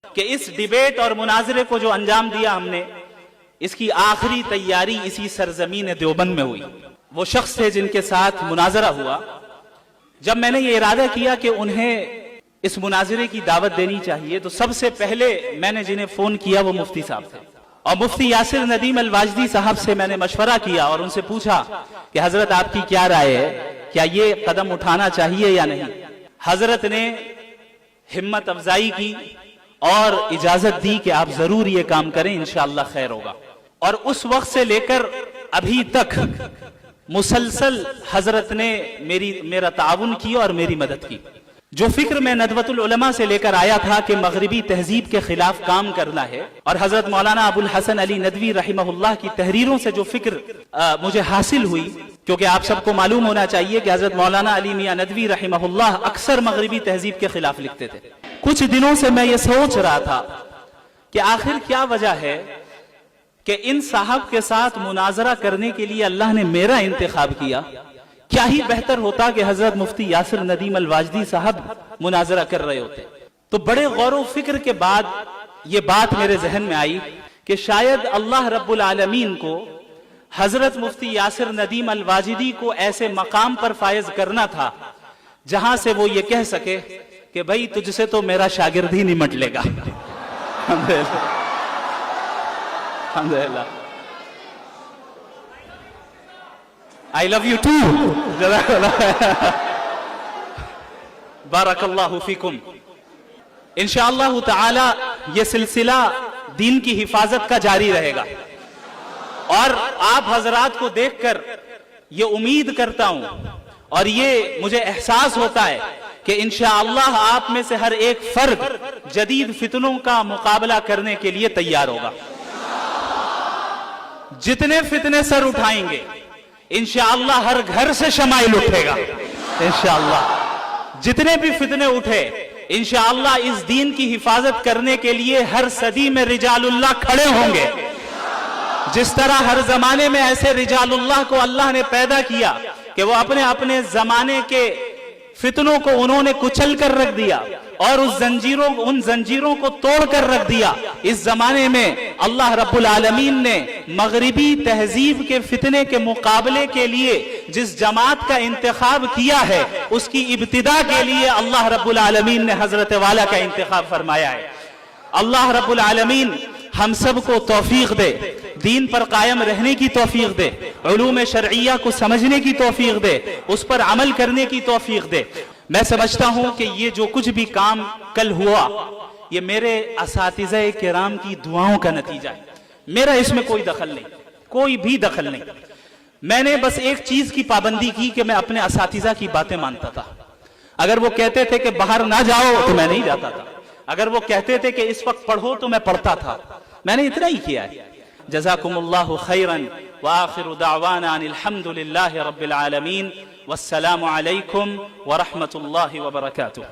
کہ اس ڈیبیٹ اور مناظرے کو جو انجام دیا ہم نے، اس کی آخری تیاری اسی سرزمین دیوبند میں ہوئی۔ وہ شخص تھے جن کے ساتھ مناظرہ ہوا۔ جب میں نے یہ ارادہ کیا کہ انہیں اس مناظرے کی دعوت دینی چاہیے، تو سب سے پہلے میں نے جنہیں فون کیا وہ مفتی صاحب تھے، اور مفتی یاسر ندیم الواجدی صاحب سے میں نے مشورہ کیا اور ان سے پوچھا کہ حضرت آپ کی کیا رائے ہے، کیا یہ قدم اٹھانا چاہیے یا نہیں؟ حضرت نے ہمت افزائی کی اور اجازت دی کہ آپ ضرور یہ کام کریں، انشاءاللہ خیر ہوگا۔ اور اس وقت سے لے کر ابھی تک مسلسل حضرت نے میرا تعاون کیا اور میری مدد کی۔ جو فکر میں ندوۃ العلماء سے لے کر آیا تھا کہ مغربی تہذیب کے خلاف کام کرنا ہے، اور حضرت مولانا ابو الحسن علی ندوی رحمہ اللہ کی تحریروں سے جو فکر مجھے حاصل ہوئی، کیونکہ آپ سب کو معلوم ہونا چاہیے کہ حضرت مولانا علی میاں ندوی رحمہ اللہ اکثر مغربی تہذیب کے خلاف لکھتے تھے۔ کچھ دنوں سے میں یہ سوچ رہا تھا کہ آخر کیا وجہ ہے کہ ان صاحب کے ساتھ مناظرہ کرنے کے لیے اللہ نے میرا انتخاب کیا۔ کیا ہی بہتر ہوتا کہ حضرت مفتی یاسر ندیم الواجدی صاحب مناظرہ کر رہے ہوتے۔ تو بڑے غور و فکر کے بعد یہ بات میرے ذہن میں آئی کہ شاید اللہ رب العالمین کو حضرت مفتی یاسر ندیم الواجدی کو ایسے مقام پر فائز کرنا تھا جہاں سے وہ یہ کہہ سکے کہ بھئی تجھ سے تو میرا شاگرد ہی نمٹ لے گا۔ الحمدللہ۔ I love you too. بارک اللہ فیکم۔ انشاءاللہ تعالی یہ سلسلہ دین کی حفاظت کا جاری رہے گا، اور آپ حضرات کو دیکھ کر یہ امید کرتا ہوں اور یہ مجھے احساس ہوتا ہے کہ انشاءاللہ آپ میں سے ہر ایک فرد جدید فتنوں کا مقابلہ کرنے کے لیے تیار ہوگا۔ جتنے فتنے سر اٹھائیں گے انشاءاللہ ہر گھر سے شمائل اٹھے گا انشاءاللہ۔ جتنے بھی فتنے اٹھے انشاءاللہ اس دین کی حفاظت کرنے کے لیے ہر صدی میں رجال اللہ کھڑے ہوں گے۔ جس طرح ہر زمانے میں ایسے رجال اللہ کو اللہ نے پیدا کیا کہ وہ اپنے اپنے زمانے کے فتنوں کو انہوں نے کچل کر رکھ دیا اور ان زنجیروں کو توڑ کر رکھ دیا، اس زمانے میں اللہ رب العالمین نے مغربی تہذیب کے فتنے کے مقابلے کے لیے جس جماعت کا انتخاب کیا ہے، اس کی ابتدا کے لیے اللہ رب العالمین نے حضرت والا کا انتخاب فرمایا ہے۔ اللہ رب العالمین ہم سب کو توفیق دے، دین پر قائم رہنے کی توفیق دے، علوم شرعیہ کو سمجھنے کی توفیق دے، اس پر عمل کرنے کی توفیق دے۔ میں سمجھتا ہوں کہ یہ جو کچھ بھی کام کل ہوا یہ میرے اساتذہ کرام کی دعاؤں کا نتیجہ ہے۔ میرا اس میں کوئی دخل نہیں، کوئی بھی دخل نہیں۔ میں نے بس ایک چیز کی پابندی کی کہ میں اپنے اساتذہ کی باتیں مانتا تھا۔ اگر وہ کہتے تھے کہ باہر نہ جاؤ تو میں نہیں جاتا تھا، اگر وہ کہتے تھے کہ اس وقت پڑھو تو میں پڑھتا تھا۔ میں نے اتنا ہی کیا ہے۔ جزاکم اللہ خیرا وآخر دعوانا ان الحمد للہ رب العالمین، والسلام علیکم ورحمۃ اللہ وبرکاتہ۔